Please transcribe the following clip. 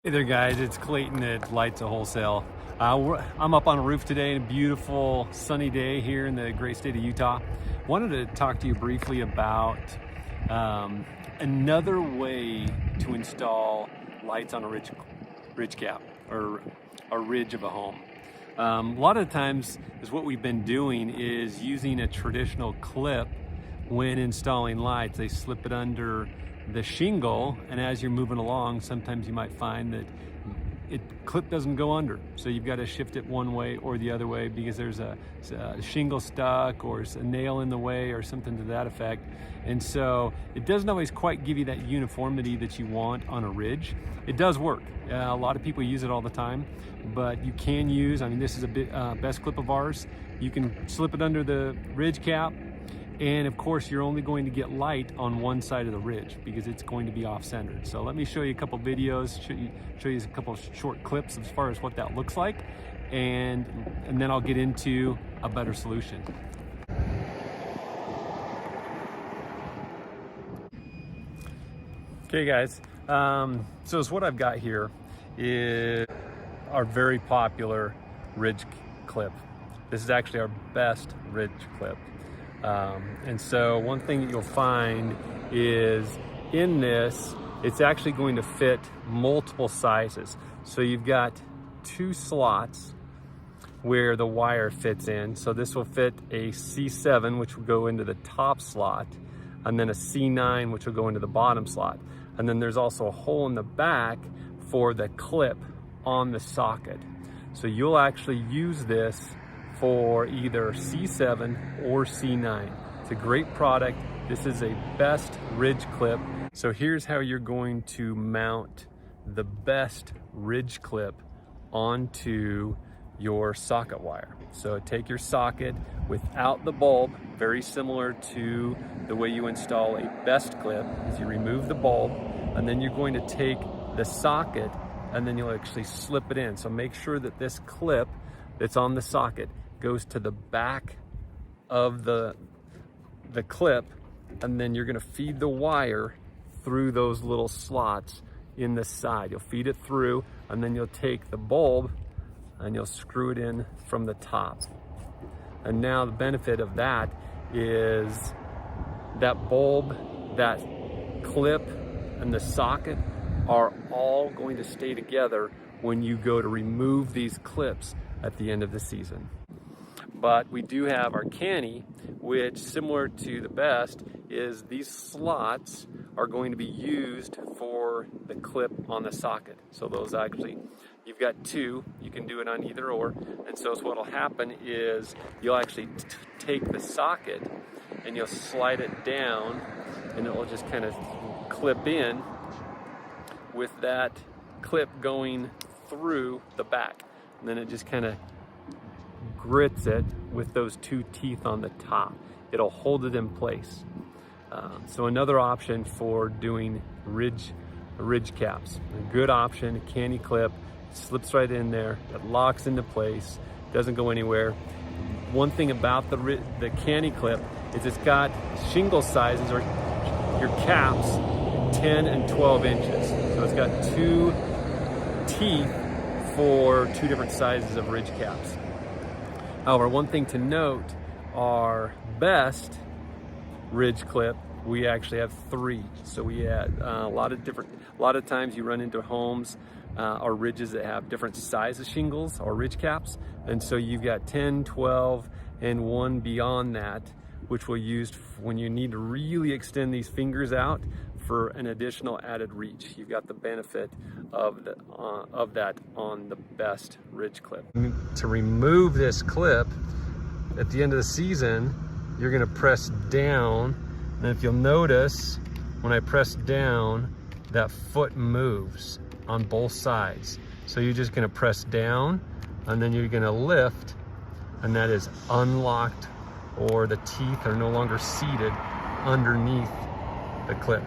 Hey there guys, it's Clayton at Lights of Wholesale. I'm up on a roof today, a beautiful sunny day here in the great state of Utah. Wanted to talk to you briefly about another way to install lights on a ridge cap or a ridge of a home. A lot of times is what we've been doing is using a traditional clip when installing lights. They slip it under the shingle, and as you're moving along, sometimes you might find that clip doesn't go under, so you've got to shift it one way or the other way because there's a shingle stuck or a nail in the way or something to that effect. And so it doesn't always quite give you that uniformity that you want on a ridge. It does work. A lot of people use it all the time, but you can use, this is a best clip of ours. You can slip it under the ridge cap, and of course, you're only going to get light on one side of the ridge because it's going to be off-centered. So let me show you a couple videos, show you a couple short clips as far as what that looks like, and then I'll get into a better solution. Okay guys, so what I've got here is our very popular ridge clip. This is actually our best ridge clip. And so one thing that you'll find is in this, it's actually going to fit multiple sizes. So you've got two slots where the wire fits in. So this will fit a C7, which will go into the top slot, and then a C9, which will go into the bottom slot. And then there's also a hole in the back for the clip on the socket. So you'll actually use this for either C7 or C9. It's a great product. This is a best ridge clip. So here's how you're going to mount the best ridge clip onto your socket wire. So take your socket without the bulb, very similar to the way you install a best clip, is you remove the bulb, and then you're going to take the socket and then you'll actually slip it in. So make sure that this clip that's on the socket goes to the back of the clip, and then you're going to feed the wire through those little slots in the side. You'll feed it through, and then you'll take the bulb and you'll screw it in from the top. And now the benefit of that is that bulb, that clip, and the socket are all going to stay together when you go to remove these clips at the end of the season. But we do have our canny, which, similar to the best, is these slots are going to be used for the clip on the socket. So those actually, you've got two, you can do it on either or. And so what will happen is you'll actually take the socket and you'll slide it down, and it will just kind of clip in with that clip going through the back. And then it just kind of grits it with those two teeth on the top. It'll hold it in place. So another option for doing ridge caps. A good option, a canny clip, slips right in there, it locks into place, doesn't go anywhere. One thing about the canny clip is it's got shingle sizes, or your caps, 10 and 12 inches. So it's got two teeth for two different sizes of ridge caps. However, one thing to note, our best ridge clip, we actually have three. So we had a lot of times you run into homes or ridges that have different sizes shingles or ridge caps. And so you've got 10, 12, and one beyond that, which we'll use when you need to really extend these fingers out for an additional added reach. You've got the benefit of that on the best ridge clip. To remove this clip, at the end of the season, you're gonna press down, and if you'll notice, when I press down, that foot moves on both sides. So you're just gonna press down, and then you're gonna lift, and that is unlocked, or the teeth are no longer seated underneath the clip.